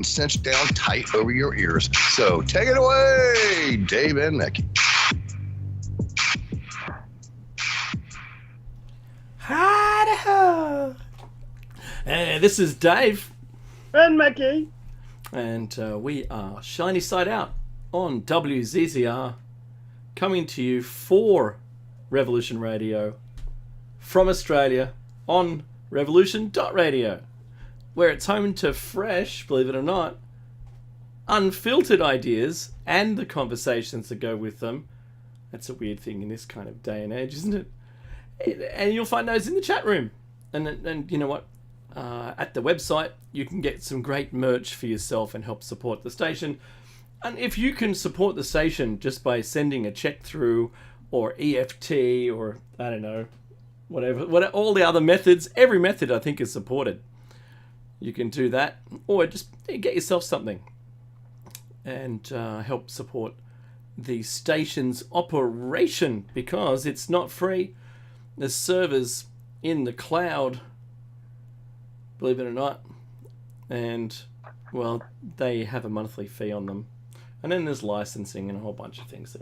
cinched down tight over your ears. So take it away, Dave and Mickey. Hi-ho! Hey, this is Dave. And Mickey. And we are Shiny Side Out on WZZR, coming to you for Revolution Radio from Australia on revolution.radio, where it's home to fresh, believe it or not, unfiltered ideas and the conversations that go with them. That's a weird thing in this kind of day and age, isn't it? And you'll find those in the chat room. And you know what? At the website, you can get some great merch for yourself and help support the station. And if you can support the station just by sending a check through, or EFT, or I don't know, whatever, all the other methods, every method I think is supported. You can do that, or just get yourself something and help support the station's operation, because it's not free. There's servers in the cloud, believe it or not, and well, they have a monthly fee on them, and then there's licensing and a whole bunch of things.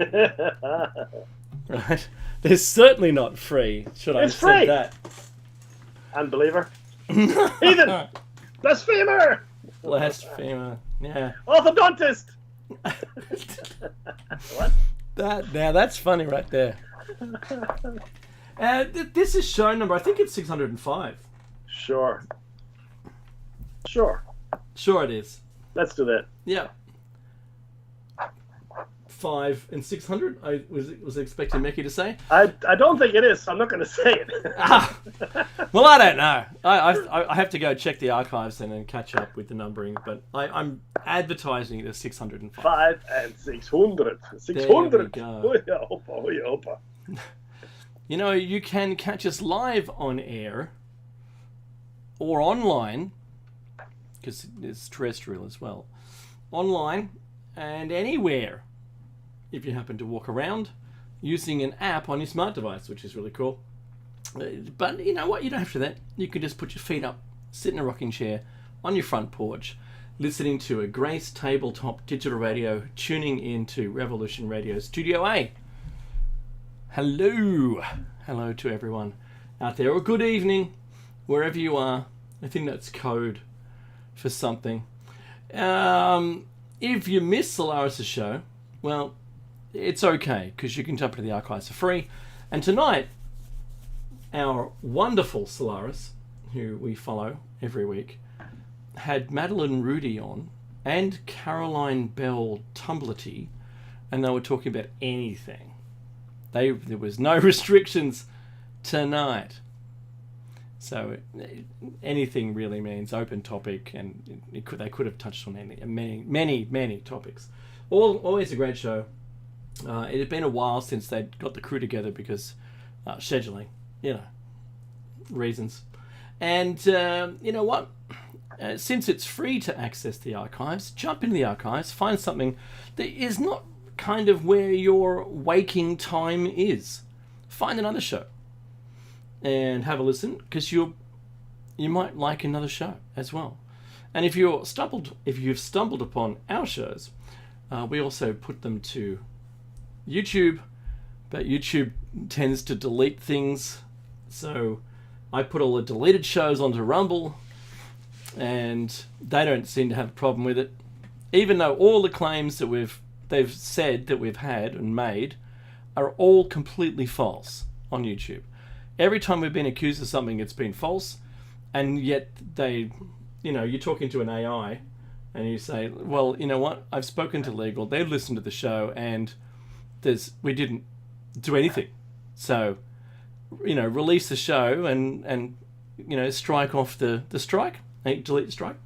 Right? They're certainly not free. Should I have said that? Unbeliever. Heathen. Blasphemer. Blasphemer. Yeah. Orthodontist. What? That's funny right there. This is show number, I think it's 605. Sure It is. Let's do that. Yeah. 5 and 600, I was expecting Mickey to say. I don't think it is, so I'm not going to say it. Well, I don't know. I have to go check the archives and then catch up with the numbering, but I'm advertising it as 605. 5 and 600. 600. There we go. Oh, yeah. You know, you can catch us live on air or online, because it's terrestrial as well. Online and anywhere, if you happen to walk around using an app on your smart device, which is really cool. But you know what? You don't have to do that. You can just put your feet up, sit in a rocking chair on your front porch, listening to a Grace Tabletop Digital Radio, tuning into Revolution Radio Studio A. Hello to everyone out there, or good evening, wherever you are. I think that's code for something. If you miss Solaris' show, well, it's okay, because you can jump into the archives for free. And tonight, our wonderful Solaris, who we follow every week, had Madeline Rudy on and Caroline Bell Tumblerty, and they were talking about anything. There was no restrictions tonight. So anything really means open topic, and they could have touched on many topics. Always a great show. It had been a while since they'd got the crew together because scheduling, reasons. And you know what? Since it's free to access the archives, jump into the archives, find something that is not kind of where your waking time is. Find another show and have a listen, because you might like another show as well. And if you've stumbled upon our shows, we also put them to YouTube, but YouTube tends to delete things, so I put all the deleted shows onto Rumble, and they don't seem to have a problem with it, even though all the claims that they've said that we've had and made are all completely false on YouTube. Every time we've been accused of something, it's been false, and yet you're talking to an AI, and you say, well, you know what, I've spoken to legal, they've listened to the show, and we didn't do anything. So, release the show and strike off the strike, delete the strike.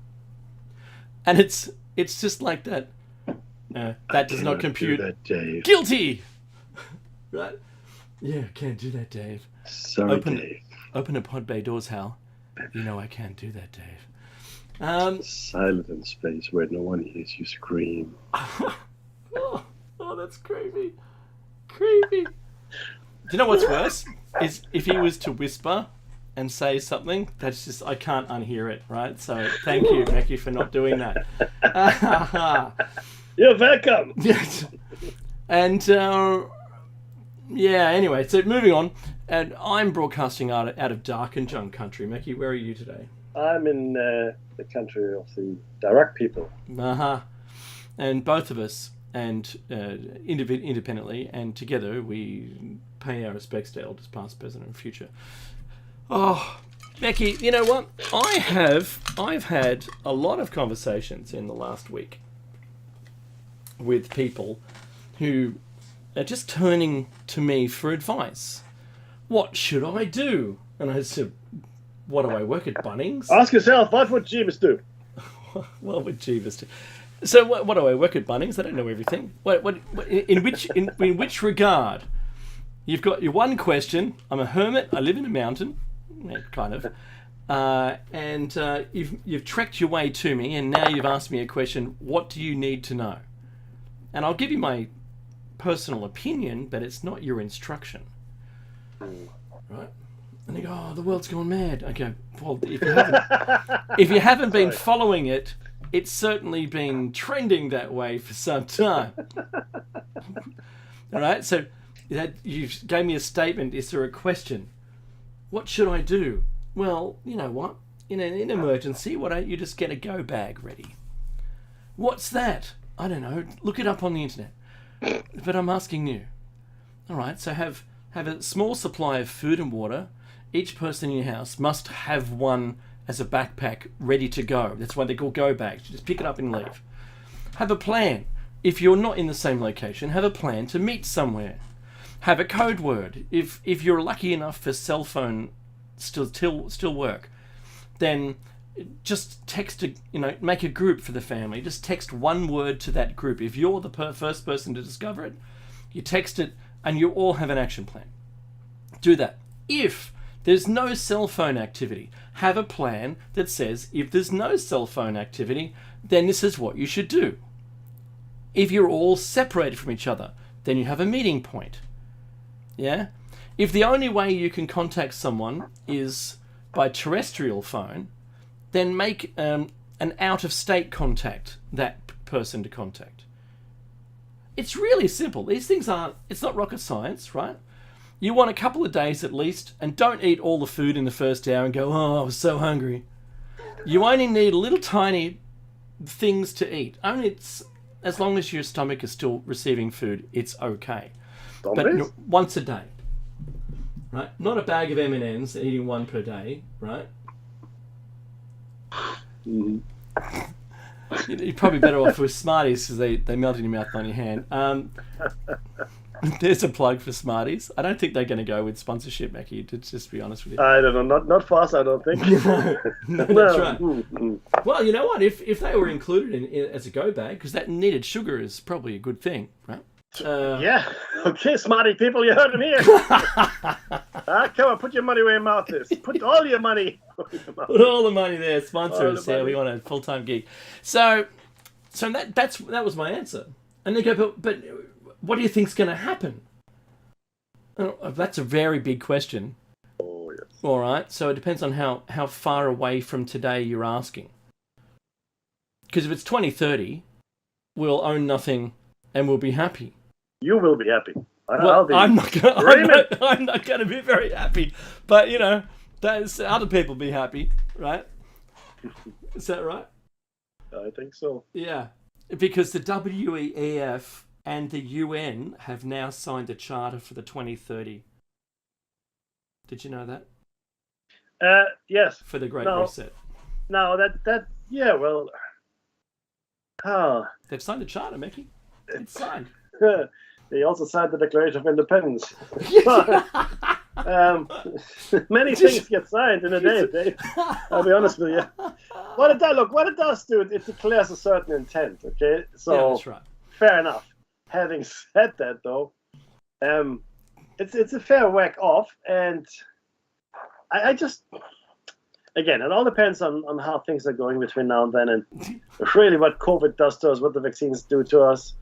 And it's just like that. That does not compute. Do that, Dave. Guilty! Right? Yeah, can't do that, Dave. Sorry, Dave. Open a pod bay doors, Hal. You know I can't do that, Dave. Silent in space where no one hears you scream. Oh, that's creepy. Creepy. Do you know what's worse? Is if he was to whisper and say something, that's just, I can't unhear it, right? So thank you, Mackie, for not doing that. You're welcome. Yes. And yeah, anyway, so moving on. And I'm broadcasting out of dark and junk country. Mackie, where are you today? I'm in the country of the Direct people. And both of us, and independently and together, we pay our respects to elders past, present, and future. Oh, Mackie, you know what? I've had a lot of conversations in the last week with people who are just turning to me for advice. What should I do? And I said, what do I work at Bunnings? Ask yourself, what would Jeeves do? What would Jeeves do? So what do I work at Bunnings? I don't know everything. In which regard? You've got your one question. I'm a hermit. I live in a mountain, kind of, and you've trekked your way to me, and now you've asked me a question. What do you need to know? And I'll give you my personal opinion, but it's not your instruction, right? And they go, "Oh, the world's gone mad." I go, "Well, if you haven't been following it, it's certainly been trending that way for some time." All right, so you gave me a statement. Is there a question? What should I do? Well, you know what? In an emergency, why don't you just get a go bag ready? What's that? I don't know. Look it up on the internet. But I'm asking you. All right, so have a small supply of food and water. Each person in your house must have one as a backpack ready to go. That's why they call go bags. You just pick it up and leave. Have a plan. If you're not in the same location, have a plan to meet somewhere. Have a code word. If you're lucky enough for cell phone still work, then just text make a group for the family. Just text one word to that group. If you're the first person to discover it, you text it and you all have an action plan. Do that. If there's no cell phone activity, have a plan that says if there's no cell phone activity, then this is what you should do. If you're all separated from each other, then you have a meeting point. Yeah? If the only way you can contact someone is by terrestrial phone, then make an out-of-state contact that person to contact. It's really simple. These things it's not rocket science, right? You want a couple of days at least, and don't eat all the food in the first hour and go, "Oh, I was so hungry." You only need little tiny things to eat. As long as your stomach is still receiving food, it's okay. But once a day, right? Not a bag of M&Ms, eating one per day, right? Mm-hmm. You're probably better off with Smarties because they melt in your mouth, not in your hand. There's a plug for Smarties. I don't think they're going to go with sponsorship, Mackie, to just be honest with you. I don't know. Not for us, I don't think. No, that's right. Mm-hmm. Well, you know what? If they were included in as a go bag, because that needed sugar is probably a good thing, right? Yeah. Okay, Smarty people, you heard him here. Come on, put your money where your mouth is. Put all your money. Put all the money there. Sponsor us. Yeah, we want a full-time gig. So that was my answer. And they go, but what do you think's going to happen? That's a very big question. Oh, yes. All right. So it depends on how far away from today you're asking. Because if it's 2030, we'll own nothing and we'll be happy. You will be happy. I'm not going to be very happy. But, other people be happy, right? Is that right? I think so. Yeah. Because the WEF and the UN have now signed a charter for the 2030. Did you know that? Yes. For the Great Reset. No, yeah, well... They've signed a charter, Mickey. It's signed. They also signed the Declaration of Independence. Many things get signed in a day, Dave. I'll be honest with you. What it does do, it declares a certain intent, okay? So, yeah, that's right. Fair enough. Having said that, though, it's a fair whack off, and I just... Again, it all depends on how things are going between now and then, and really what COVID does to us, what the vaccines do to us,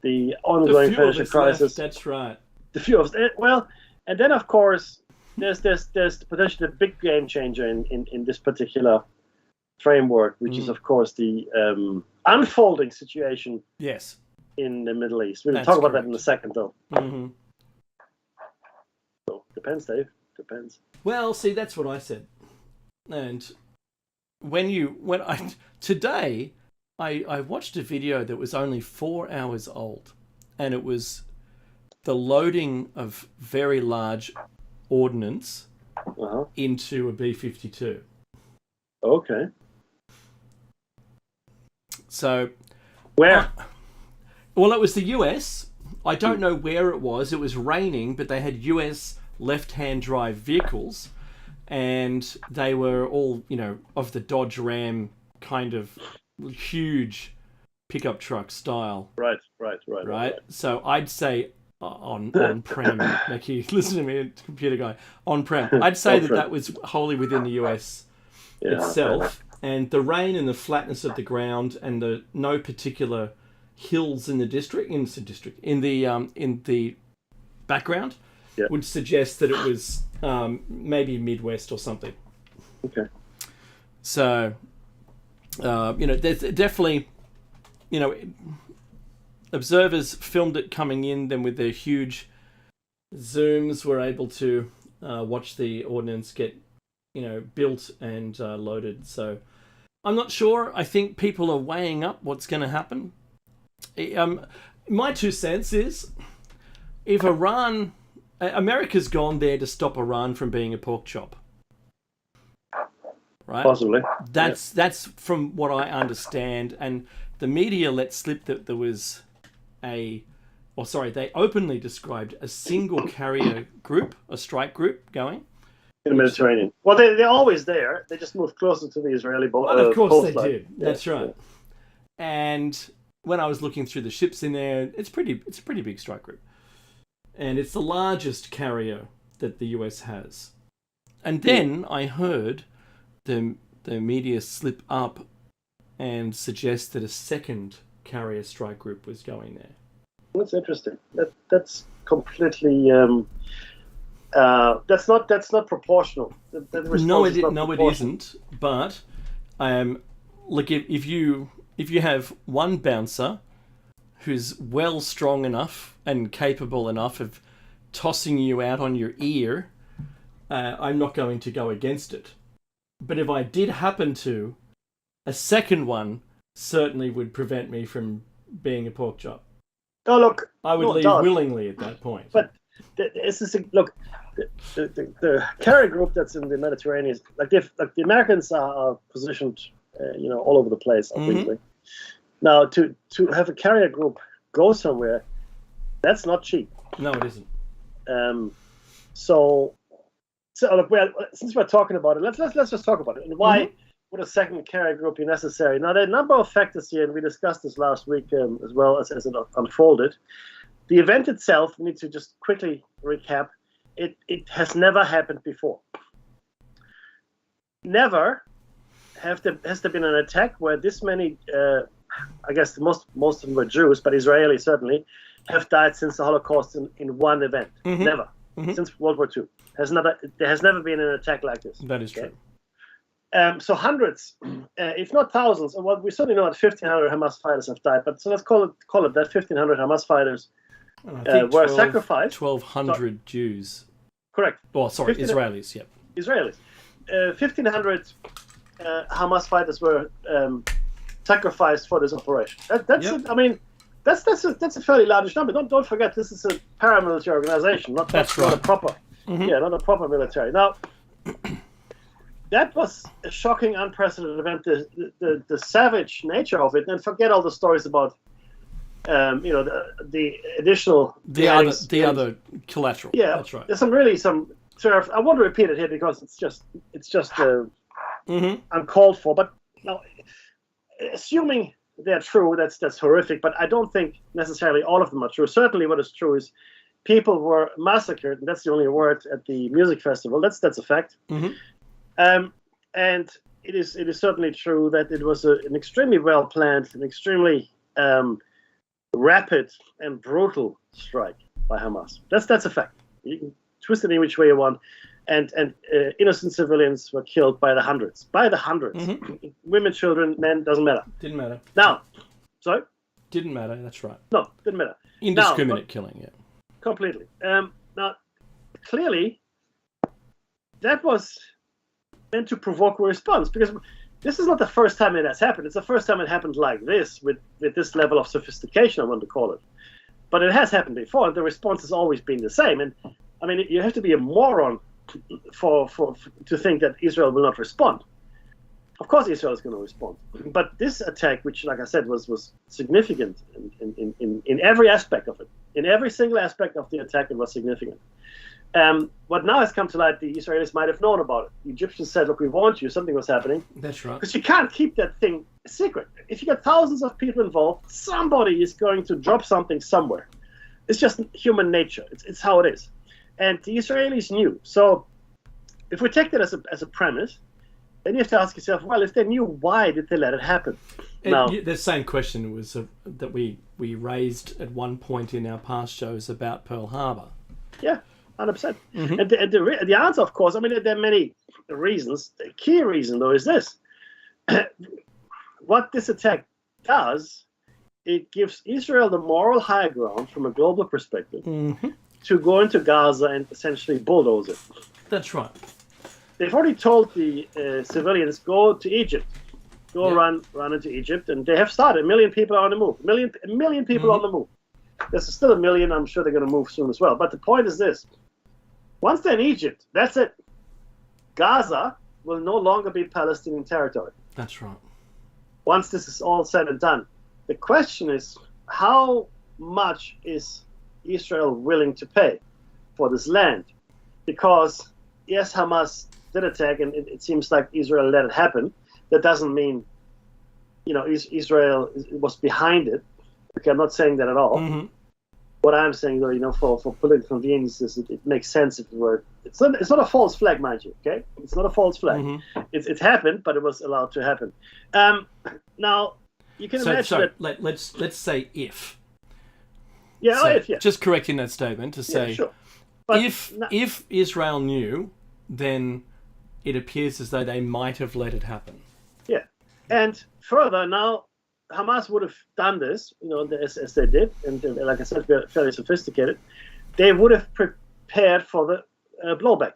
the ongoing financial crisis. That's right. The few of us. Well, and then of course, there's potentially a big game changer in this particular framework, which is of course the unfolding situation Yes. in the Middle East. We'll That's talk about correct. that in a second, though. Hmm. So depends, Dave. Depends. Well, see, that's what I said. And today I watched a video that was only 4 hours old, and it was the loading of very large ordnance into a B-52. Okay. So, Where? well, it was the US. I don't know where it was. It was raining, but they had US left-hand drive vehicles, and they were all, of the Dodge Ram kind of huge pickup truck style. Right. So I'd say on-prem, Mickey, listen to me, computer guy, on-prem. I'd say that was wholly within the US itself, and the rain and the flatness of the ground and the no particular hills in the in the background would suggest that it was maybe Midwest or something. Okay. So there's definitely, observers filmed it coming in, then with their huge zooms were able to watch the ordnance get built and loaded. So I'm not sure. I think people are weighing up what's going to happen. My 2 cents is, if America's gone there to stop Iran from being a pork chop, right? Possibly. That's from what I understand, and the media let slip that there was they openly described a single carrier group, a strike group going in the Mediterranean. Well, they're always there. They just moved closer to the Israeli Well, of course they coastline. did. That's right. And when I was looking through the ships in there, it's a pretty big strike group, and it's the largest carrier that the US has. And then I heard the media slip up and suggest that a second carrier strike group was going there. That's interesting. That's completely. That's not proportional. No, it isn't. But look, if you have one bouncer who's strong enough and capable enough of tossing you out on your ear, I'm not going to go against it. But if I did happen to, a second one certainly would prevent me from being a pork chop. Oh, look. I would leave willingly at that point. But the carrier group that's in the Mediterranean, the Americans are positioned, all over the place, obviously. Now, to have a carrier group go somewhere, that's not cheap. No, it isn't. So look, since we're talking about it, let's just talk about it. And why would a second carrier group be necessary? Now, there are a number of factors here, and we discussed this last week as well as it unfolded. The event itself, we need to just quickly recap, it has never happened before. Never has there been an attack where this many, I guess most of them were Jews, but Israelis certainly, have died since the Holocaust in one event. Never. Since World War II. There has never been an attack like this. That is true. So hundreds, if not thousands, well, we certainly know that 1,500 Hamas fighters have died, but so let's call it that 1,500 Hamas fighters were sacrificed. 1,200 Jews. Correct. Oh, sorry, Israelis, yep. Israelis. 1,500 Hamas fighters were sacrificed for this operation. That's a fairly large number. Don't forget, this is a paramilitary organization, not a proper, not a proper military. Now, that was a shocking, unprecedented event. The savage nature of it, and forget all the stories about, the additional, the other collateral. Yeah, that's right. There's some. So I won't repeat it here because it's just uncalled for. But now, assuming they're true, that's horrific. But I don't think necessarily all of them are true. Certainly, what is true is people were massacred, and that's the only word at the music festival. That's a fact. And it is certainly true that it was an extremely well planned, an extremely rapid and brutal strike by Hamas. That's a fact. You can twist it in which way you want. and innocent civilians were killed by the hundreds. Mm-hmm. Women, children, men, doesn't matter. Didn't matter. Now, sorry? Didn't matter, that's right. No, didn't matter. Indiscriminate killing, yeah. Completely. Now, clearly, that was meant to provoke a response, because this is not the first time it has happened. It's the first time it happened like this, with this level of sophistication, I want to call it. But it has happened before, and the response has always been the same. And I mean, you have to be a moron to think that Israel will not respond. Of course, Israel is going to respond. But this attack, which, like I said, was significant in every aspect of it, in every single aspect of the attack, it was significant. What now has come to light, the Israelis might have known about it. The Egyptians said, look, we warned you, something was happening. That's right. Because you can't keep that thing a secret. If you get thousands of people involved, somebody is going to drop something somewhere. It's just human nature. It's how it is. And the Israelis knew. So if we take that as a premise, then you have to ask yourself, well, if they knew, why did they let it happen? Now, the same question was that we raised at one point in our past shows about Pearl Harbor. Yeah, 100%. Mm-hmm. And the answer, of course, I mean, there are many reasons. The key reason, though, is this. What this attack does, it gives Israel the moral high ground from a global perspective Mm-hmm. to go into Gaza and essentially bulldoze it. That's right. They've already told the civilians, go to Egypt. Go Yeah. run into Egypt. And they have started. 1 million people are on the move. A million people on the move. There's still 1 million. I'm sure they're going to move soon as well. But the point is this. Once they're in Egypt, that's it. Gaza will no longer be Palestinian territory. That's right. Once this is all said and done. The question is, how much is Israel willing to pay for this land? Because, yes, Hamas did attack, and it seems like Israel let it happen. That doesn't mean, Israel was behind it. Okay, I'm not saying that at all. Mm-hmm. What I'm saying, though, for political conveniences, it makes sense if it were. It's not a false flag, mind you. Okay, it's not a false flag. Mm-hmm. It's happened, but it was allowed to happen. Now you can imagine that. Let's say if. Yeah, So, if yeah. just correcting that statement to say, Yeah, sure. But if Israel knew, then it appears as though they might have let it happen. Yeah, and further now, Hamas would have done this, as they did, and like I said, fairly sophisticated. They would have prepared for the blowback,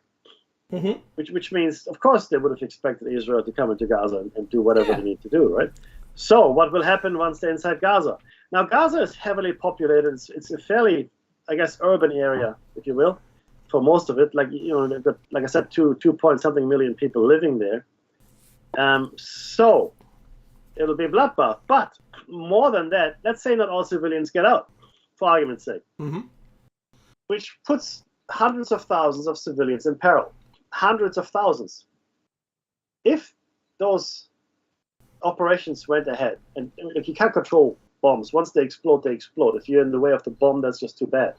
Mm-hmm. which means, of course, they would have expected Israel to come into Gaza and do whatever they need to do, right? So, what will happen once they're inside Gaza? Now, Gaza is heavily populated. It's a fairly, I guess, urban area, if you will, for most of it. Like they've got, like I said, 2 point something million people living there. So it'll be a bloodbath. But more than that, let's say not all civilians get out, for argument's sake, Mm-hmm. which puts hundreds of thousands of civilians in peril. Hundreds of thousands. If those operations went ahead, and if you can't control bombs, once they explode, they explode. If you're in the way of the bomb, that's just too bad.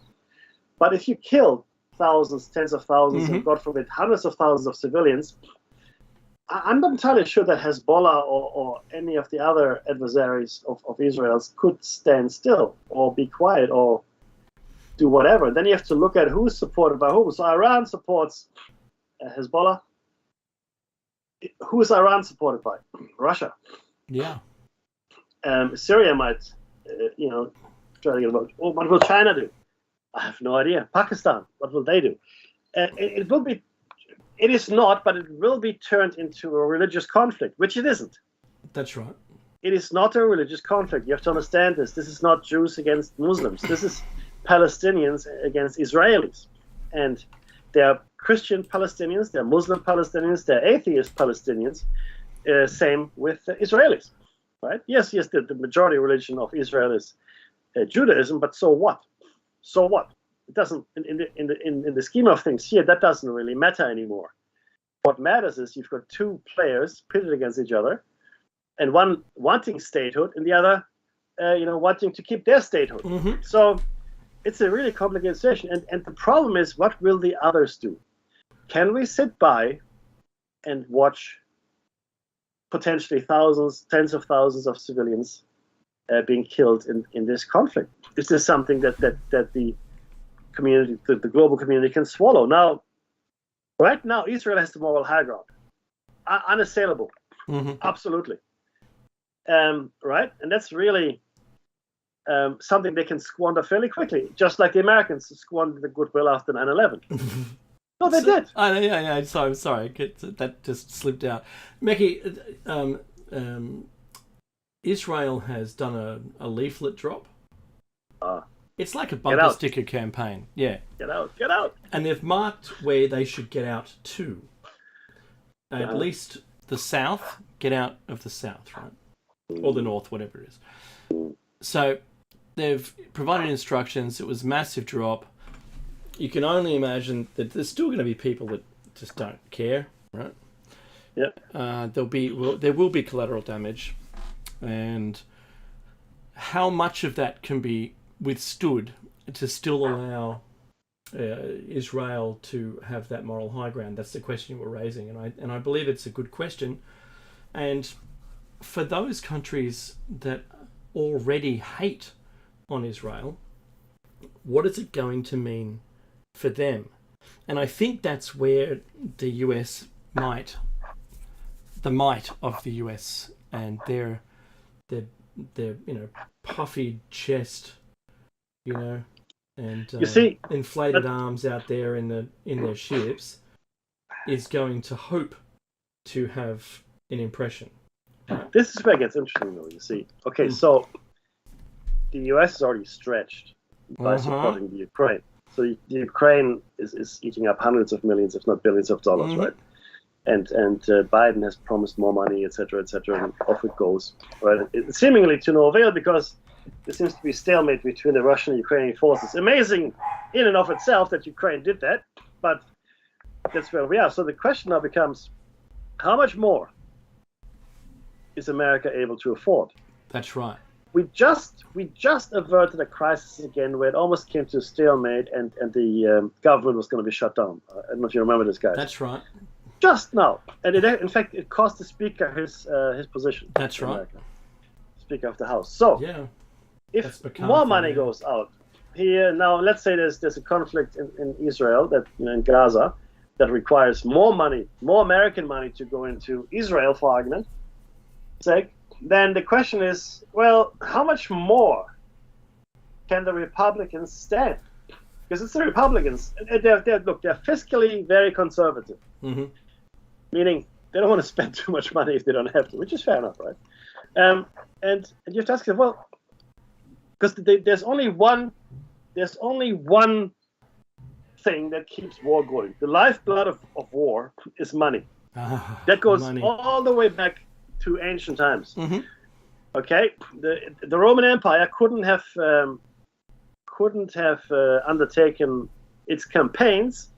But if you kill thousands, tens of thousands, and God forbid, hundreds of thousands of civilians, I'm not entirely sure that Hezbollah or any of the other adversaries of Israel's could stand still or be quiet or do whatever. Then you have to look at who's supported by whom. So Iran supports Hezbollah. Who is Iran supported by? Russia. Yeah. Syria might, try to get involved. Oh, what will China do? I have no idea. Pakistan, what will they do? It will be. It is not, but it will be turned into a religious conflict, which it isn't. That's right. It is not a religious conflict. You have to understand this. This is not Jews against Muslims. This is Palestinians against Israelis. And there are Christian Palestinians, there are Muslim Palestinians, there are atheist Palestinians. Same with Israelis, right? Yes, the majority religion of Israel is Judaism, but so what? So what? It doesn't, in the scheme of things here, that doesn't really matter anymore. What matters is you've got 2 players pitted against each other, and one wanting statehood, and the other, wanting to keep their statehood. Mm-hmm. So it's a really complicated situation. And the problem is, what will the others do? Can we sit by and watch potentially thousands, tens of thousands of civilians being killed in this conflict? Is this something that the community, the global community, can swallow? Now, Right now, Israel has the moral high ground, unassailable, absolutely. Right, and that's really something they can squander fairly quickly, just like the Americans squandered the goodwill after 9/11. No, they did. Yeah. So I'm sorry, that just slipped out. Meki, Israel has done a leaflet drop. It's like a bumper sticker campaign. Yeah. Get out. And they've marked where they should get out to. At least the south, get out of the south, right? Or the north, whatever it is. So they've provided instructions. It was a massive drop. You can only imagine that there's still going to be people that just don't care, right? Yep. There will be collateral damage, and how much of that can be withstood to still allow Israel to have that moral high ground? That's the question we're raising, and I believe it's a good question. And for those countries that already hate on Israel, what is it going to mean for them? And I think that's where the US might of the US and their puffy chest, and you see, inflated arms out there in their ships is going to hope to have an impression. This is where it gets interesting, though. You see, okay, so the US is already stretched by supporting the Ukraine. So the Ukraine is eating up hundreds of millions, if not billions of dollars, right? And Biden has promised more money, etc., and off it goes. Right? It's seemingly to no avail because there seems to be stalemate between the Russian and Ukrainian forces. Amazing in and of itself that Ukraine did that, but that's where we are. So the question now becomes, how much more is America able to afford? That's right. We just averted a crisis again where it almost came to a stalemate and the government was going to be shut down. I don't know if you remember this, guys. That's right. Just now, and in fact, it cost the speaker his position. That's right. America. Speaker of the House. So, yeah, if more money goes out here now, let's say there's a conflict in Israel that in Gaza that requires more money, more American money to go into Israel for argument's sake. Then the question is, well, how much more can the Republicans stand? Because it's the Republicans. They're fiscally very conservative. Meaning they don't want to spend too much money if they don't have to, which is fair enough, right? And you have to ask yourself, well, because there's only one thing that keeps war going. The lifeblood of war is money. That goes all the way back to ancient times. Okay, the Roman Empire couldn't have undertaken its campaigns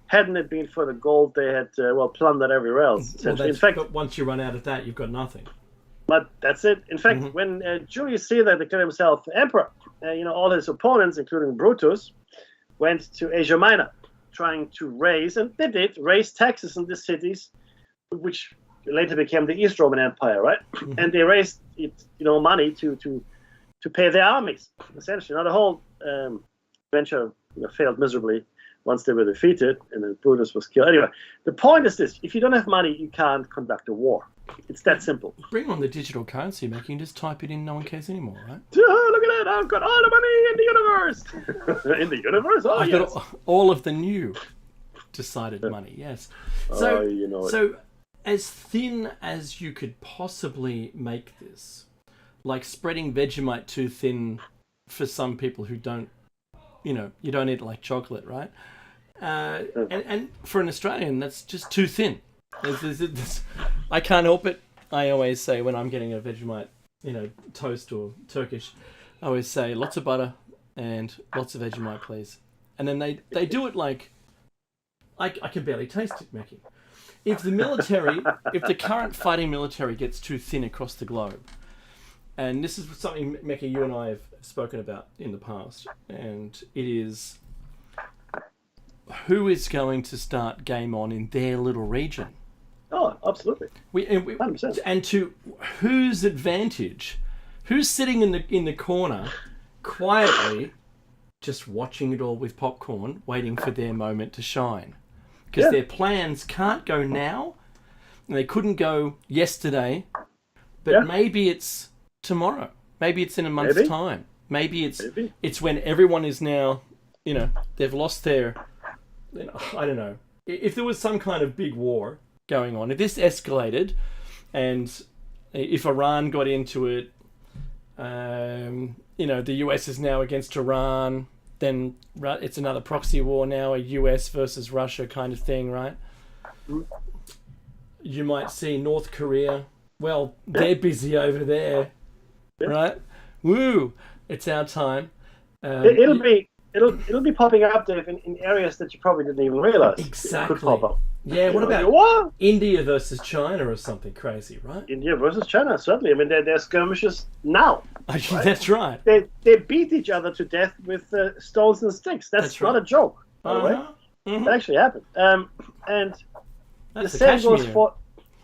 hadn't it been for the gold they had plundered everywhere else. In fact, but once you run out of that, you've got nothing. But that's it. In fact, when Julius Caesar declared himself emperor, all his opponents, including Brutus, went to Asia Minor, trying to raise taxes in the cities, which later became the East Roman Empire, right? And they raised money to pay their armies, essentially. Now the whole venture failed miserably once they were defeated, and then Brutus was killed. Anyway, the point is this: if you don't have money, you can't conduct a war. It's that simple. Bring on the digital currency, Mac. You can just type it in, no one cares anymore, right? Oh, look at that! I've got all the money in the universe! In the universe? Oh, I've got all of the new decided money, yes. So, so as thin as you could possibly make this, like spreading Vegemite too thin for some people who don't, you don't eat it like chocolate, right? And for an Australian, that's just too thin. I can't help it. I always say when I'm getting a Vegemite, toast or Turkish, I always say lots of butter and lots of Vegemite, please. And then they do it like I can barely taste it, Mackie. If the current fighting military gets too thin across the globe, and this is something, Mackie, you and I have spoken about in the past, and it is who is going to start game on in their little region. Oh, absolutely. 100%. And to whose advantage? Who's sitting in the corner, quietly, just watching it all with popcorn, waiting for their moment to shine? because Yeah. their plans can't go now, and they couldn't go yesterday, but Yeah. maybe it's tomorrow. Maybe it's in a month's Maybe. time. Maybe Maybe. it's when everyone is now, they've lost their, I don't know. If there was some kind of big war going on, if this escalated, and if Iran got into it, the US is now against Iran, then it's another proxy war now, a US versus Russia kind of thing, right? You might see North Korea. Well, they're busy over there, right? Woo! It's our time. It'll be popping up, Dave, in areas that you probably didn't even realize. Exactly. It could pop up. Yeah, what about what? India versus China or something crazy, right? India versus China, certainly. I mean, they're skirmishes now. That's right. They beat each other to death with stones and sticks. That's right. not a joke, by the way. Mhm. That actually happened. And That's the same Kashmir. goes for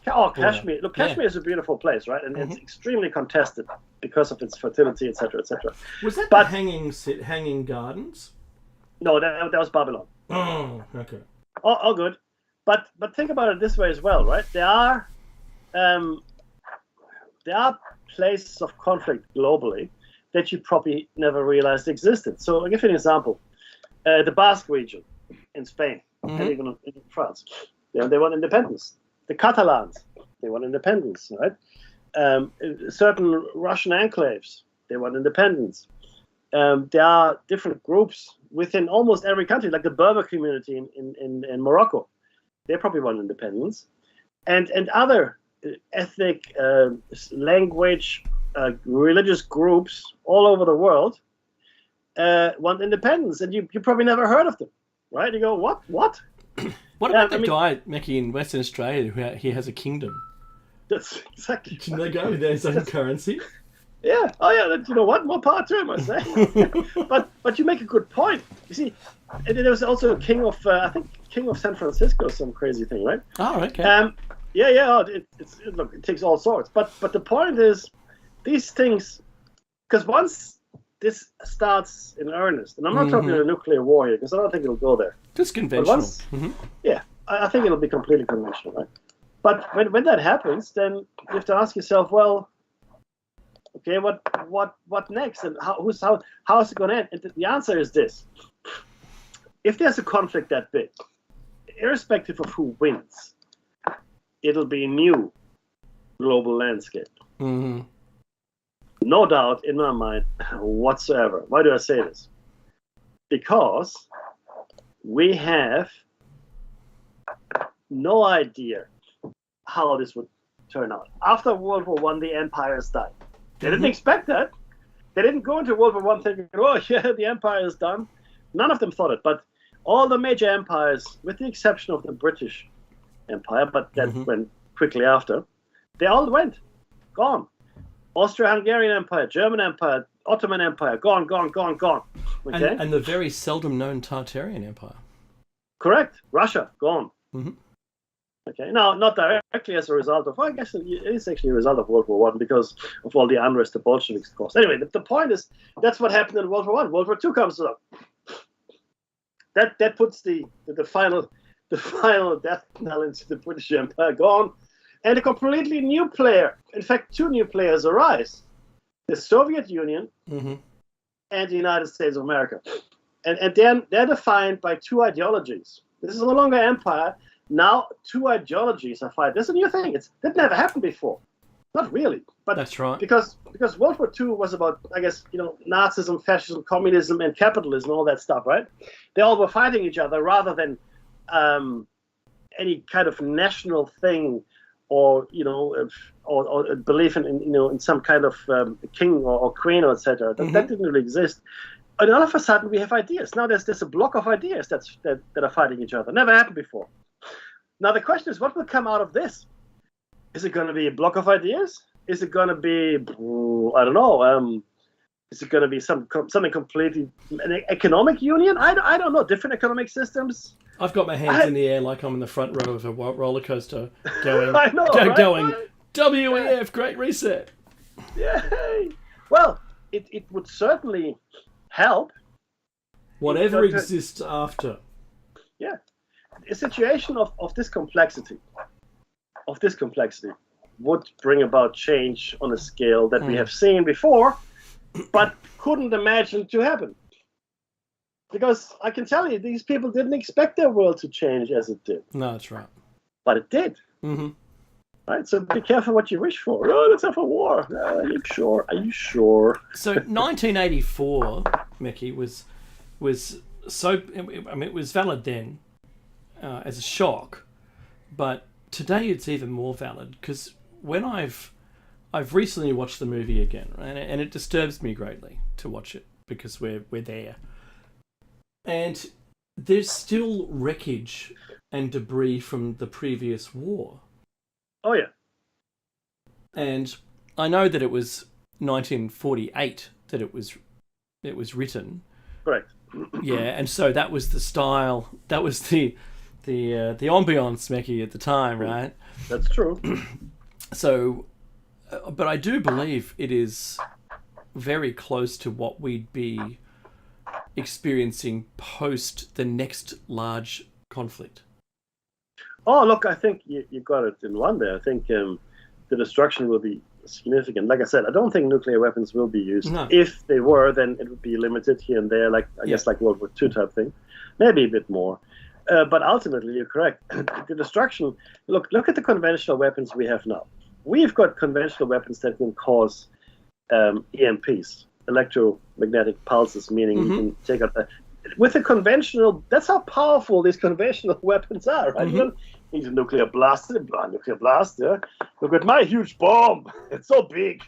Kashmir. Look, Yeah. Kashmir is a beautiful place, right? And it's extremely contested because of its fertility, etc., etc. Was that But- the hanging gardens? No, that was Babylon. Oh, okay. All good. But think about it this way as well, right? There are places of conflict globally that you probably never realized existed. So I'll give you an example. The Basque region in Spain and even in France, they want independence. The Catalans, they want independence, right? Certain Russian enclaves, they want independence. There are different groups within almost every country, like the Berber community in Morocco. They probably want independence. And other ethnic, language, religious groups all over the world want independence. And you probably never heard of them, right? You go, what? What about I the mean- guy, Mickey, in Western Australia who he has a kingdom? That's exactly. Can they go with their own currency? Yeah. Oh, yeah. You know what? More power to him, I say. but you make a good point. You see, and there was also a king of, I think, King of San Francisco, some crazy thing, right? Oh, okay. Yeah. Oh, look, it takes all sorts. But the point is, these things, because once this starts in earnest, and I'm not talking about a nuclear war here, because I don't think it'll go there. Just conventional. once- Yeah, I think it'll be completely conventional, right? But when that happens, then you have to ask yourself, well, okay, what next, and how is it going to end? And the answer is this: if there's a conflict that big, irrespective of who wins, it'll be a new global landscape. Mm-hmm. No doubt in my mind whatsoever. Why do I say this? Because we have no idea how this would turn out. After World War I, the empires died. They didn't expect that. They didn't go into World War I thinking, oh, yeah, the empire is done. None of them thought it. But all the major empires, with the exception of the British Empire, but that went quickly after, they all went. Gone. Austro-Hungarian Empire, German Empire, Ottoman Empire, gone. Okay? And the very seldom known Tartarian Empire. Correct. Russia, gone. Mhm. Okay. Now, not directly as a result of, well, I guess it is actually a result of World War I because of all the unrest the Bolsheviks caused. Anyway, the point is, that's what happened in World War I. World War II comes along. That puts the final death knell into the British Empire, gone. And a completely new player, in fact, two new players arise. The Soviet Union and the United States of America. And they're defined by two ideologies. This is no longer empire. Now two ideologies are fighting. That's a new thing. That never happened before. Not really. But That's right. Because World War II was about, I guess, Nazism, fascism, communism, and capitalism, all that stuff, right? They all were fighting each other rather than any kind of national thing or or belief in some kind of king or queen or etc. That didn't really exist. And all of a sudden we have ideas. Now there's a block of ideas that are fighting each other. Never happened before. Now the question is, what will come out of this? Is it going to be a block of ideas? Is it going to be, I don't know, is it going to be something completely, an economic union? I don't know, different economic systems? I've got my hands in the air like I'm in the front row of a roller coaster going, I know, right? going, WEF, Great Reset. Yay! Well, it would certainly help. Whatever But, exists after. Yeah. a situation of this complexity, would bring about change on a scale that we have seen before, but couldn't imagine to happen. Because I can tell you, these people didn't expect their world to change as it did. No, that's right. But it did. Mm-hmm. Right? So be careful what you wish for. Oh, let's have a war. Are you sure? Are you sure? So 1984, Mickey, was so... I mean, it was valid then as a shock, but today it's even more valid, because when I've recently watched the movie again, and it disturbs me greatly to watch it, because we're there. And there's still wreckage and debris from the previous war. Oh, yeah. And I know that it was 1948 that it was written. Correct. Yeah, and so that was the style, that was the ambiance, Mecky, at the time, right? That's true. So, but I do believe it is very close to what we'd be experiencing post the next large conflict. Oh, look, I think you got it in one there. I think the destruction will be significant. Like I said, I don't think nuclear weapons will be used. No. If they were, then it would be limited here and there, like I guess like World War II type thing. Maybe a bit more. But ultimately, you're correct. The destruction, look at the conventional weapons we have now. We've got conventional weapons that can cause EMPs, electromagnetic pulses, meaning you can take out with a conventional, that's how powerful these conventional weapons are, right? You don't need a nuclear blast, yeah? Look at my huge bomb. It's so big.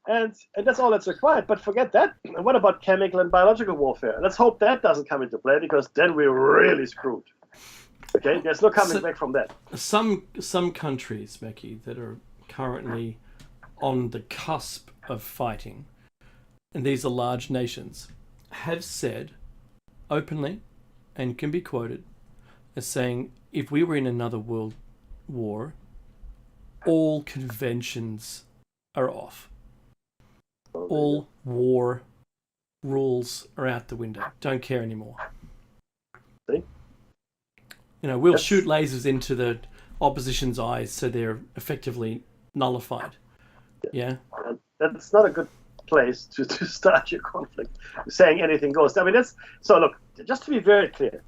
And that's all that's required. But forget that. And what about chemical and biological warfare? Let's hope that doesn't come into play, because then we're really screwed. Okay, there's no coming back from that. Some countries, Becky, that are currently on the cusp of fighting, and these are large nations, have said openly, and can be quoted as saying, if we were in another world war, all conventions are off. All war rules are out the window. Don't care anymore. See? You know, we'll shoot lasers into the opposition's eyes so they're effectively nullified. Yeah? That's not a good place to start your conflict, saying anything goes. I mean, so look, just to be very clear,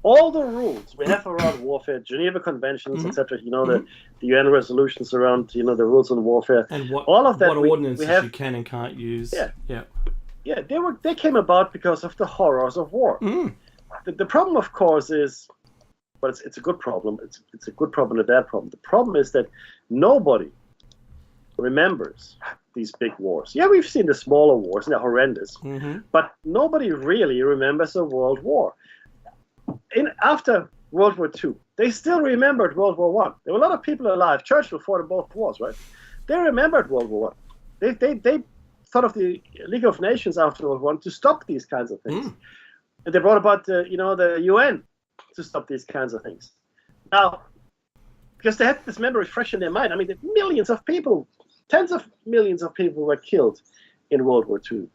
all the rules we have around warfare, Geneva Conventions, etc., the UN resolutions around, the rules on warfare, and all of that, what ordinances we have, you can and can't use. Yeah, they came about because of the horrors of war. The problem, of course, is, but it's a good problem. It's a good problem and a bad problem. The problem is that nobody remembers these big wars. Yeah, we've seen the smaller wars, and they're horrendous, but nobody really remembers a world war. After World War II, they still remembered World War I. There were a lot of people alive. Churchill fought in both wars, right? They remembered World War I. They thought of the League of Nations after World War I to stop these kinds of things. And they brought about the UN to stop these kinds of things. Now, because they had this memory fresh in their mind. I mean, millions of people, tens of millions of people were killed in World War II.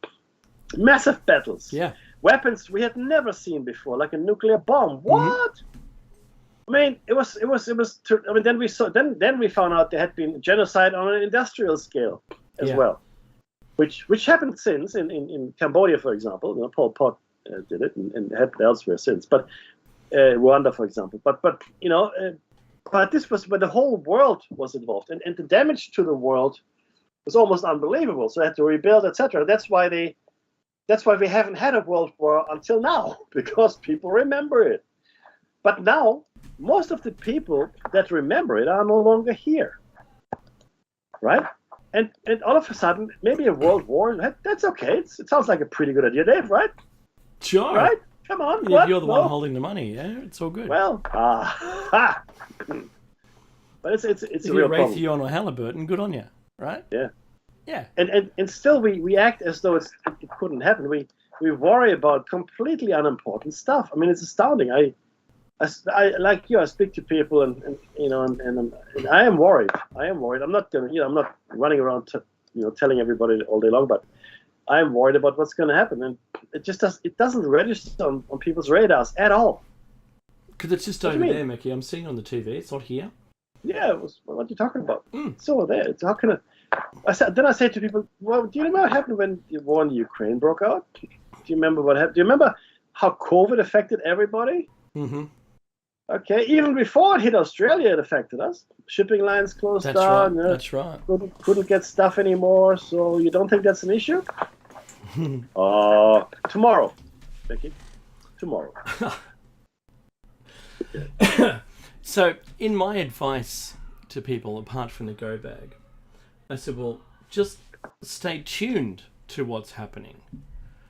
Massive battles. Yeah. Weapons we had never seen before, like a nuclear bomb. What? I mean, it was. I mean, then we found out there had been genocide on an industrial scale as well, which happened since in Cambodia, for example. Pol Pot did it, and happened elsewhere since. But Rwanda, for example. But this was where the whole world was involved, and the damage to the world was almost unbelievable. So they had to rebuild, etc. That's why we haven't had a world war until now, because people remember it. But now, most of the people that remember it are no longer here, right? And all of a sudden, maybe a world war, that's okay. It sounds like a pretty good idea, Dave, right? Sure. Right? Come on. Yeah, you're the one holding the money, yeah? It's all good. Well, but it's a real problem. If you're Raytheon or Halliburton, good on you, right? Yeah. Yeah. And still we act as though it couldn't happen. We worry about completely unimportant stuff. I mean, it's astounding. I like you. I speak to people, and I am worried. I'm not running around telling everybody all day long, but I am worried about what's going to happen, and it doesn't register on people's radars at all. Because it's just What do over you there, mean? Mickey. I'm seeing on the TV. It's not here. Yeah, what are you talking about? Mm. It's over there. It's how can it? I say to people, well, do you remember what happened when the war in Ukraine broke out? Do you remember what happened? Do you remember how COVID affected everybody? Mm-hmm. Okay, even before it hit Australia, it affected us. Shipping lines closed That's down. right. That's right. Couldn't get stuff anymore. So you don't think that's an issue? Tomorrow, Vicky. Tomorrow. So, in my advice to people, apart from the go bag, I said, well, just stay tuned to what's happening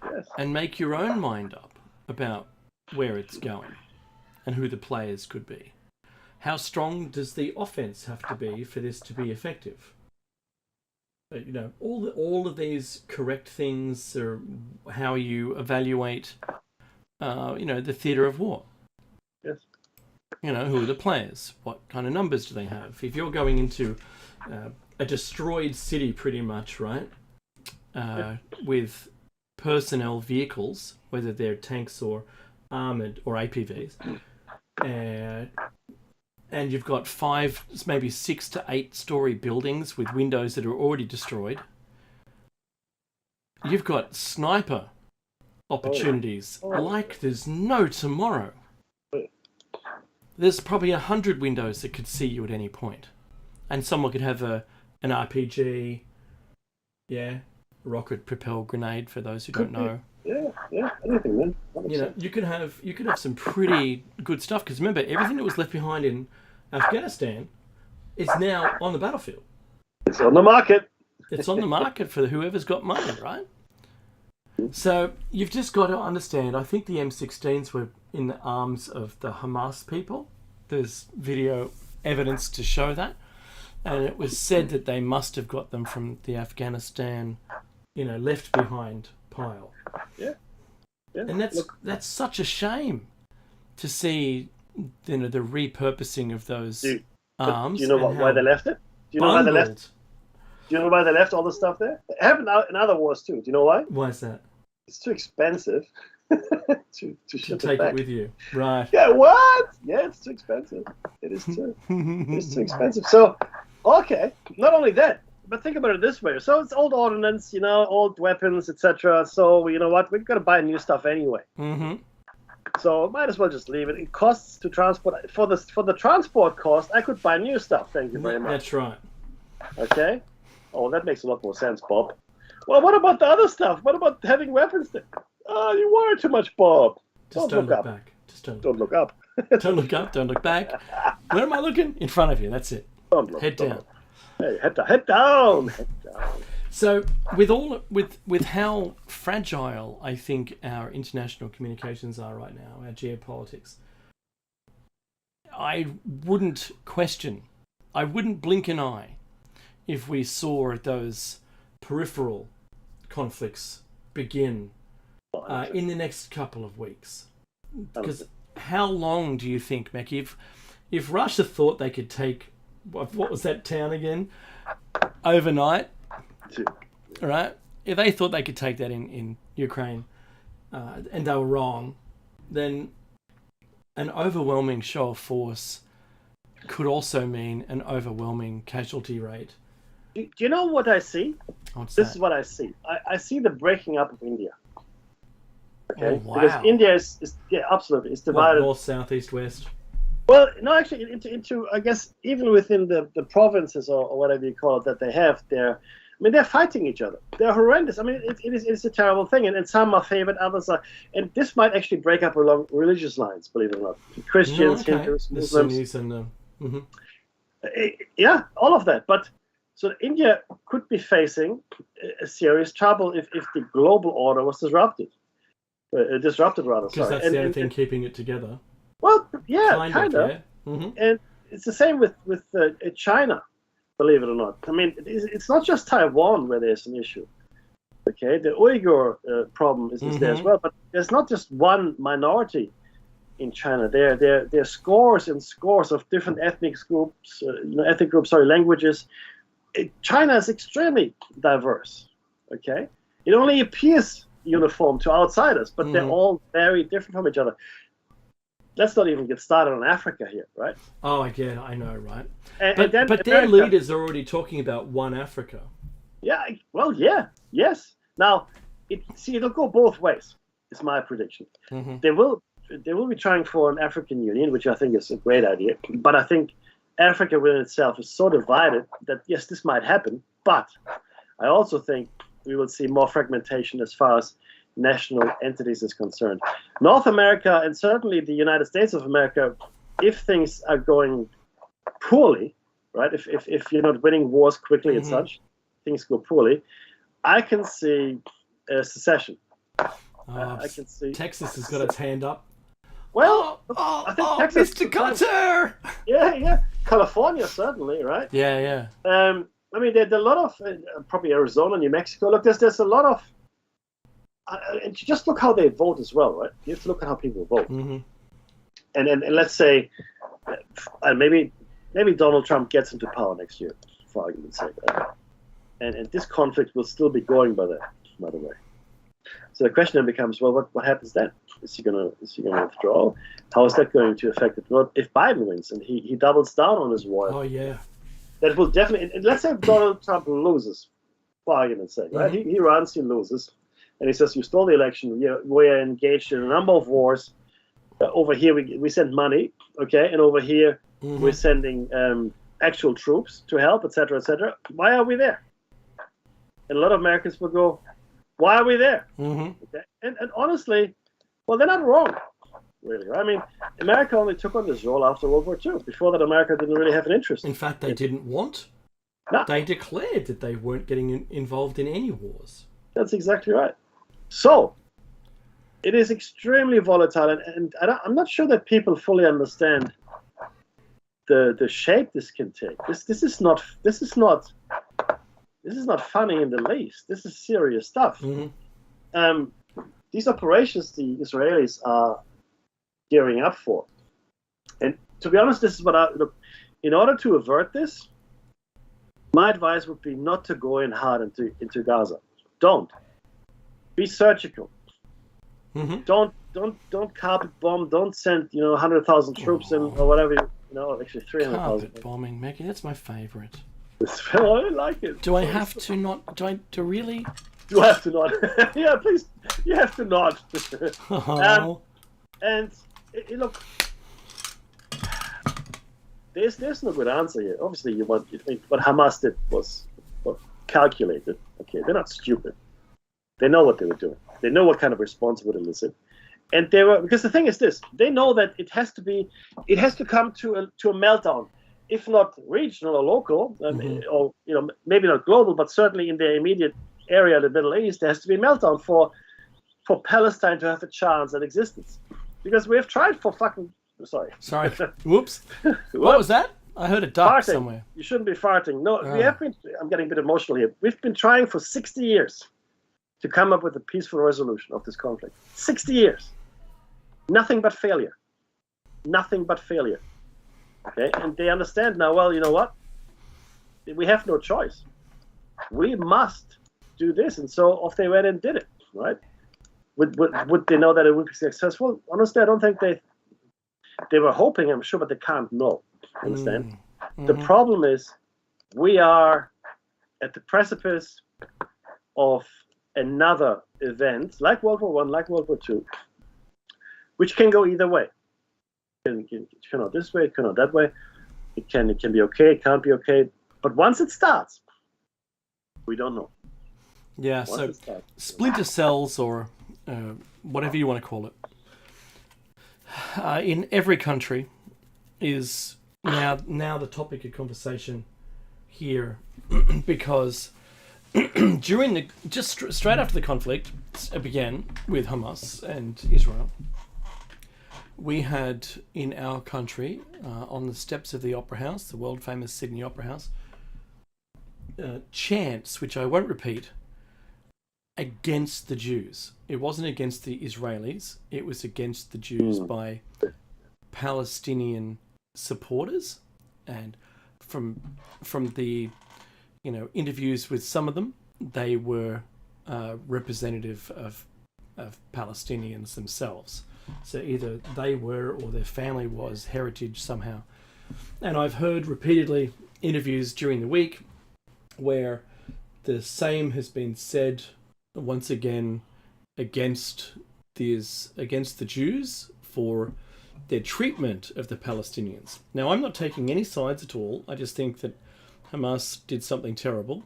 Yes. and make your own mind up about where it's going and who the players could be. How strong does the offense have to be for this to be effective? You know, all of these correct things are how you evaluate, the theatre of war. Yes. You know, who are the players? What kind of numbers do they have? If you're going into a destroyed city, pretty much, right? With personnel vehicles, whether they're tanks or armoured or APVs, and you've got 5, maybe 6 to 8 story buildings with windows that are already destroyed. You've got sniper opportunities like there's no tomorrow. There's probably 100 windows that could see you at any point. And someone could have an RPG, rocket propelled grenade for those who don't know. Yeah, anything, man. 100%. You know, you could have some pretty good stuff, because remember, everything that was left behind in Afghanistan is now on the battlefield. It's on the market. It's on the market for whoever's got money, right? So you've just got to understand, I think the M16s were in the arms of the Hamas people. There's video evidence to show that. And it was said that they must have got them from the Afghanistan, left behind pile. Yeah. And that's such a shame to see, the repurposing of those arms. Do you know why they left it? Do you know why they left? Do you know why they left all the stuff there? It happened in other wars too. Do you know why? Why is that? It's too expensive to ship take it back. It with you, right? Yeah, what? Yeah, it's too expensive. It is too. It's too expensive. So, okay. Not only that, but think about it this way. So it's old ordnance, old weapons, etc. So you know what? We've got to buy new stuff anyway. Mm-hmm. So might as well just leave it. It costs to transport. For the transport cost, I could buy new stuff. Thank you very much. That's right. Okay. Oh, that makes a lot more sense, Bob. Well, what about the other stuff? What about having weapons there? Oh, you worry too much, Bob. Just don't look back. Just don't look up. Don't look up. Don't look back. Where am I looking? In front of you. That's it. Don't look. Head down. Hey, head down. Head down. So, with how fragile I think our international communications are right now, our geopolitics, I wouldn't blink an eye if we saw those peripheral conflicts begin in the next couple of weeks. Because how long do you think, Mackie, if Russia thought they could take, what was that town again, overnight, right? If they thought they could take that in Ukraine, and they were wrong, then an overwhelming show of force could also mean an overwhelming casualty rate. Do you know what I see? This is what I see. I see the breaking up of India. Okay, oh, wow. Because India is absolutely, it's divided. North, south, east, west. Well, no, actually, into I guess even within the provinces or whatever you call it that they have there. I mean, they're fighting each other. They're horrendous. I mean, it's a terrible thing, and some are favored, others are. And this might actually break up along religious lines, believe it or not. Christians, Hindus, Muslims. Sunnis and yeah, all of that. But so India could be facing a serious trouble if the global order was disrupted. Disrupted, rather. Because that's the only thing keeping it together. Well, yeah, kind of. Yeah. Mm-hmm. And it's the same with China, believe it or not. I mean, it's not just Taiwan where there's an issue. Okay, the Uyghur problem is there as well. But there's not just one minority in China. There are scores and scores of different ethnic groups, languages. China is extremely diverse. Okay, it only appears uniform to outsiders, but they're all very different from each other. let's not even get started on Africa here, right? Oh, yeah, I know, right? And then But their America- leaders are already talking about one Africa. Yeah, well, yeah, yes. Now, it'll go both ways. Is my prediction. Mm-hmm. They will be trying for an African Union, which I think is a great idea. But I think Africa within itself is so divided that yes, this might happen. But I also think we will see more fragmentation as far as national entities is concerned. North America and certainly the United States of America, if things are going poorly, right? If you're not winning wars quickly and such, things go poorly. I can see secession. I can see Texas has got its hand up. Well, Oh, I think Texas, Mr. Cutter! yeah, California certainly, right? Yeah. I mean, there's a lot of probably Arizona, New Mexico. Look, there's a lot of, and just look how they vote as well, right? You have to look at how people vote, Mm-hmm. and let's say, maybe Donald Trump gets into power next year, for argument's sake, right? And this conflict will still be going by the way. So the question then becomes, well, what happens then? Is he gonna withdraw? How is that going to affect it? Well, if Biden wins and he doubles down on his war, Oh, yeah. that will definitely. And let's say Donald Trump loses, for argument's sake, right? Mm-hmm. He runs, he loses, and he says, "You stole the election. We are engaged in a number of wars. Over here, we send money, okay, and over here we're sending actual troops to help, etc., etc. Why are we there?" And a lot of Americans will go, "Why are we there?" Mm-hmm. Okay? And honestly, well, they're not wrong, really. Right? I mean, America only took on this role after World War II. Before that, America didn't really have an interest. In fact, they didn't want. No. They declared that they weren't getting involved in any wars. That's exactly right. So, it is extremely volatile, and I'm not sure that people fully understand the shape this can take. This is not funny in the least. This is serious stuff. Mm-hmm. These operations the Israelis are gearing up for, and to be honest, this is what look. In order to avert this, my advice would be not to go in hard into Gaza. Don't be surgical. Mm-hmm. Don't carpet bomb. Don't send 100,000 troops in or whatever. Actually 300,000. Carpet bombing, Maggie, that's my favourite. I like it. Do I have to not? Do really? You have to not. Yeah, please. You have to not. Oh. And look, there's no good answer here. Obviously, you think what Hamas did was calculated. Okay, they're not stupid. They know what they were doing. They know what kind of response would elicit, and they were, because the thing is this: they know that it has to come to a meltdown, if not regional or local, or maybe not global, but certainly in their immediate area, the Middle East. There has to be a meltdown for Palestine to have a chance at existence, because we have tried for fucking. Sorry. Whoops. What was that? I heard a duck somewhere. You shouldn't be farting. No, we have been. I'm getting a bit emotional here. We've been trying for 60 years to come up with a peaceful resolution of this conflict. 60 years. Nothing but failure. Nothing but failure. Okay, and they understand now. Well, you know what? We have no choice. We must do this, and so off they went and did it. Right? Would they know that it would be successful? Honestly, I don't think they were hoping. I'm sure, but they can't know. Understand? Mm-hmm. The problem is we are at the precipice of another event, like World War I, like World War II, which can go either way. It can go this way, it can go that way. It can be okay, it can't be okay. But once it starts, we don't know. Yeah, so splinter cells, or whatever you want to call it, in every country is now the topic of conversation here, because during straight after the conflict began with Hamas and Israel, we had in our country, on the steps of the Opera House, the world famous Sydney Opera House, chants, which I won't repeat, against the Jews. It wasn't against the Israelis, it was against the Jews by Palestinian supporters. And from the interviews with some of them, they were representative of Palestinians themselves. So either they were or their family was heritage somehow. And I've heard repeatedly interviews during the week where the same has been said once again against the Jews for their treatment of the Palestinians. Now, I'm not taking any sides at all. I just think that Hamas did something terrible.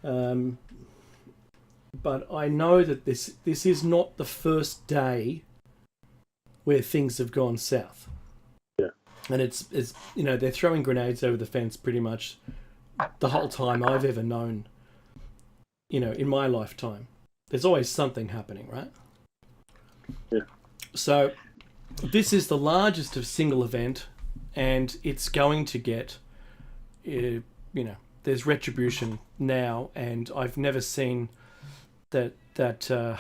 But I know that this is not the first day where things have gone south. Yeah. And it's they're throwing grenades over the fence pretty much the whole time I've ever known, in my lifetime. There's always something happening, right? Yeah. So this is the largest of single event, and it's going to get, there's retribution now, and I've never seen that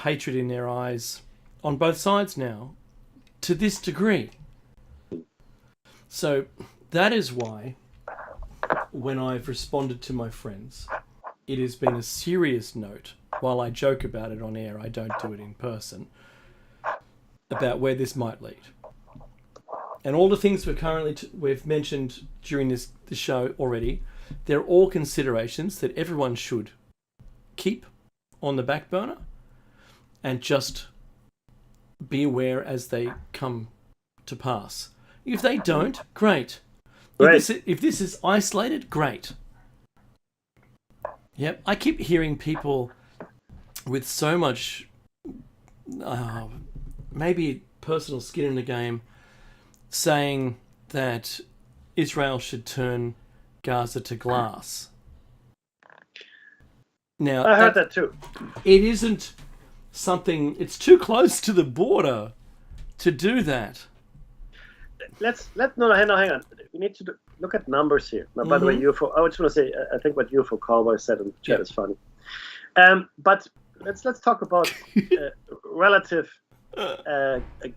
hatred in their eyes on both sides now to this degree. So that is why when I've responded to my friends, it has been a serious note. While I joke about it on air, I don't do it in person, about where this might lead. And all the things we've mentioned during this show already, they're all considerations that everyone should keep on the back burner and just be aware as they come to pass. If they don't, great. If this is isolated, great. Yep, I keep hearing people with so much maybe personal skin in the game saying that Israel should turn Gaza to glass. Now, I heard that too. It isn't something, it's too close to the border to do that. Hang on. We need to look at numbers here. Now, by the way, UFO, I just want to say, I think what UFO Cowboy said in the chat is funny. But let's talk about relative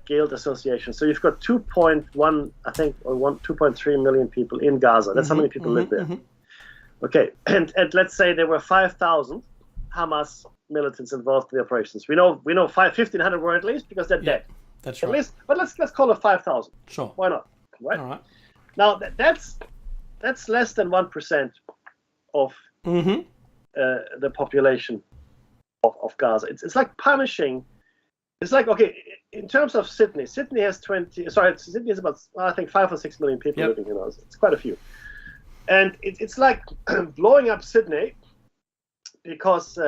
Guild Association. So you've got 2.1, I think, or 2.3 million people in Gaza. That's how many people live there. Okay, and let's say there were 5,000 Hamas militants involved in the operations. We know 1,500 were at least because they're dead. That's at right. least, but let's call it 5,000. Sure. Why not? Right. All right. Now that's less than 1% of the population of Gaza. It's like punishing. It's like, okay, in terms of Sydney has Sydney is about, I think, 5 or 6 million people living in it. It's quite a few. And it's like blowing up Sydney because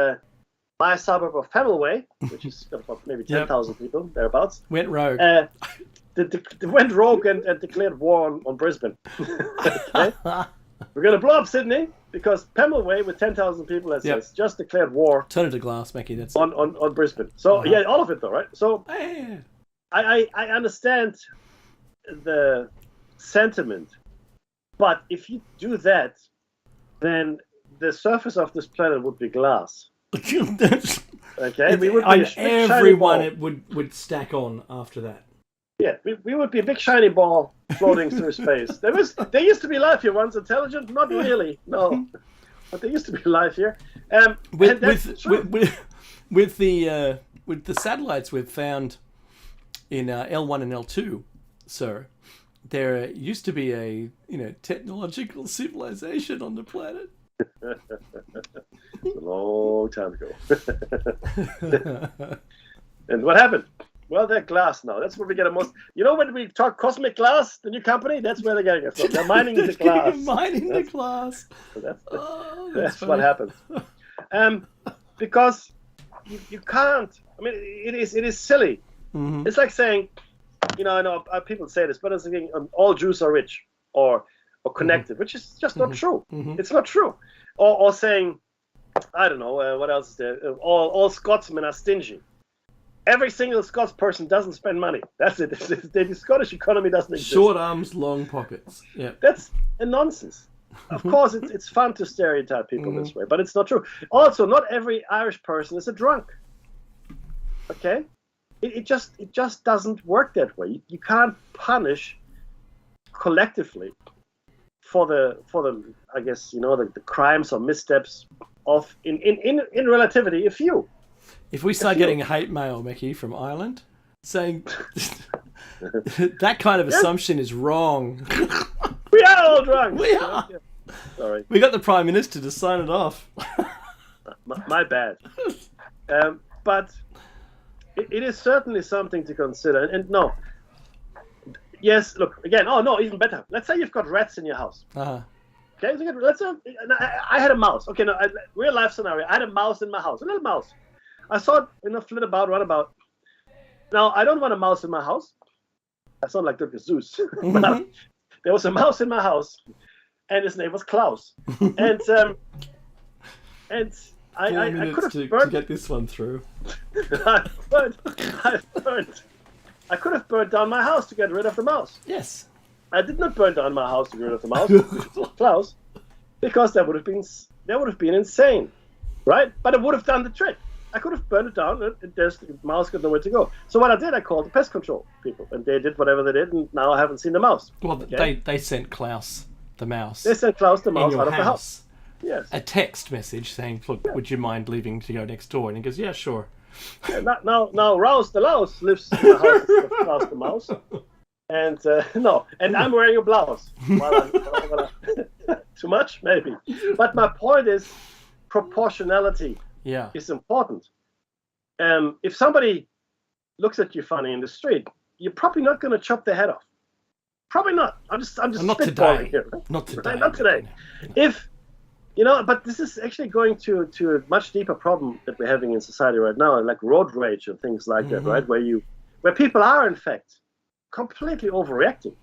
my suburb of Pemulwuy, which is about maybe 10,000 people, thereabouts, went rogue. Went rogue and declared war on Brisbane. Okay? We're going to blow up Sydney because Pemulwuy, with 10,000 people, has just declared war. Turn it to glass, Mackie. That's on Brisbane. So all of it though, right? So I understand the sentiment, but if you do that, then the surface of this planet would be glass. Okay, we would be everyone it would stack on after that. Yeah, we would be a big shiny ball floating through space. There used to be life here once. Intelligent, not really, no, but there used to be life here. With the satellites we've found in L1 and L2, sir, there used to be a technological civilization on the planet. It's a long time ago. And what happened? Well, they're glass now. That's where we get the most. When we talk Cosmic Glass, the new company, that's where they're getting it from. They're mining the glass. The glass. So that's what happens. Because you can't. I mean, it is silly. Mm-hmm. It's like saying, I know people say this, but it's like all Jews are rich or connected, which is just not true. Mm-hmm. It's not true. Or saying, I don't know, what else is there? All Scotsmen are stingy. Every single Scots person doesn't spend money. That's it. The Scottish economy doesn't exist. Short arms, long pockets. Yeah, that's a nonsense. Of course, it's fun to stereotype people this way, but it's not true. Also, not every Irish person is a drunk. Okay, it just doesn't work that way. You can't punish collectively for the I guess the crimes or missteps of in relativity a few. If we start getting hate mail, Mickey, from Ireland, saying that kind of assumption is wrong. We are all drunk. We are. Sorry, We got the Prime Minister to sign it off. my bad. But it is certainly something to consider. And no, yes, look again. Oh no, even better. Let's say you've got rats in your house. Uh-huh. Okay, so let's say I had a mouse. Okay, no, real life scenario. I had a mouse in my house, a little mouse. I saw it, flit about, run about. Now I don't want a mouse in my house. I sound like Dr. Zeus. But there was a mouse in my house, and his name was Klaus. And I could have to burned. get this one through. I could have burned down my house to get rid of the mouse. Yes. I did not burn down my house to get rid of the mouse, Klaus, because that would have been insane, right? But it would have done the trick. I could have burned it down, and the mouse got nowhere to go. So what I did, I called the pest control people, and they did whatever they did, and now I haven't seen the mouse. Well, Okay? they sent Klaus the mouse. They sent Klaus the in mouse your out of the house. Yes. A text message saying, "Look, would you mind leaving to go next door?" And he goes, "Yeah, sure." Now Rouse the louse lives in the house of Klaus the mouse. And and I'm wearing a blouse. Too much, maybe. But my point is, proportionality Yeah. is important. If somebody looks at you funny in the street, you're probably not going to chop their head off. Probably not. I'm just Not spitballing today. here. Not today. Right? Not today. No. If but this is actually going to a much deeper problem that we're having in society right now, like road rage and things like that, right? Where people are in fact completely overreacting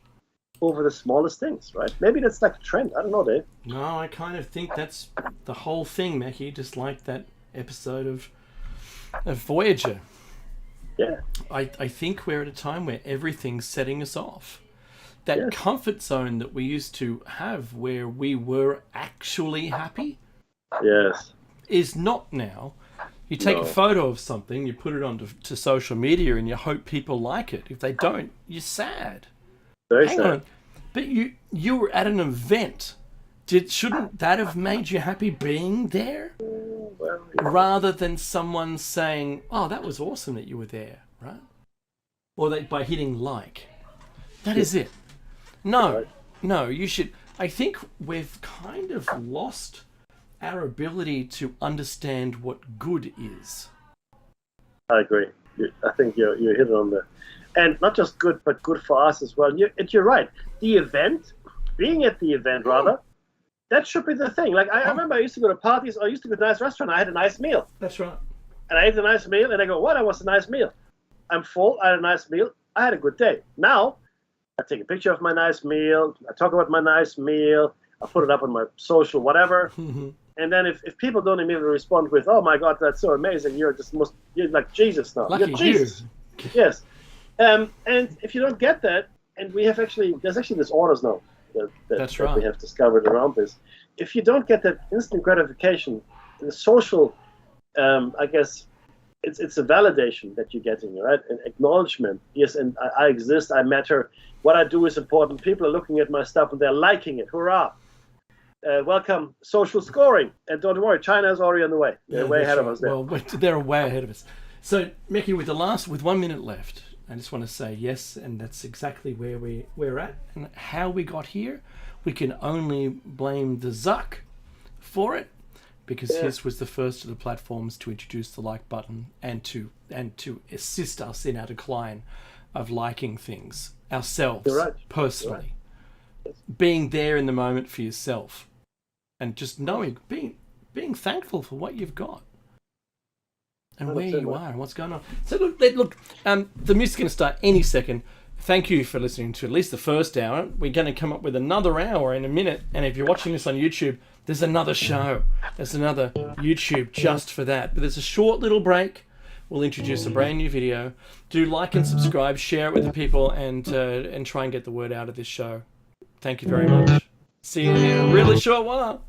over the smallest things, right? Maybe that's like a trend. I don't know, Dave. No, I kind of think that's the whole thing, Mackie. Just like that episode of Voyager. Yeah. I think we're at a time where everything's setting us off. That Yes. comfort zone that we used to have where we were actually happy Yes. is not now. You take a No. photo of something, you put it onto to social media, and you hope people like it. If they don't, you're sad. Very Hang sad. on, but you were at an event. Shouldn't that have made you happy being there, Well, rather than someone saying, "Oh, that was awesome that you were there," right? Or by hitting like. That is it. No, you should. I think we've kind of lost our ability to understand what good is. I agree. I think you hit it on there. And not just good, but good for us as well. You're right. The event, being at the event rather, that should be the thing. Like I remember I used to go to parties, or I used to go to a nice restaurant. I had a nice meal. That's right. And I ate a nice meal, and I go, "What? That was a nice meal. I'm full. I had a nice meal. I had a good day." Now, I take a picture of my nice meal. I talk about my nice meal. I put it up on my social, whatever. And then if people don't immediately respond with, "Oh my God, that's so amazing! You're like Jesus now. Lucky You're Jesus." Yes. And if you don't get that, and there's actually this orders now That's that right. we have discovered around this. If you don't get that instant gratification, the social, I guess, it's a validation that you're getting, right? An acknowledgement. Yes, and I exist. I matter. What I do is important. People are looking at my stuff and they're liking it. Hurrah! Welcome social scoring. And don't worry, China is already on the way. They're way ahead of us there. Well, they're way ahead of us. So, Mickey, with 1 minute left, I just want to say yes, and that's exactly where we're at. And how we got here, we can only blame the Zuck for it, because his was the first of the platforms to introduce the like button and to assist us in our decline of liking things ourselves. You're right. Personally. You're right. Being there in the moment for yourself. And just knowing, being thankful for what you've got. And where you are and what's going on. So look, the music's going to start any second. Thank you for listening to at least the first hour. We're going to come up with another hour in a minute. And if you're watching this on YouTube, there's another show. There's another YouTube just for that. But there's a short little break. We'll introduce a brand new video. Do like and subscribe, share it with the people, and try and get the word out of this show. Thank you very much. See you in a really short while.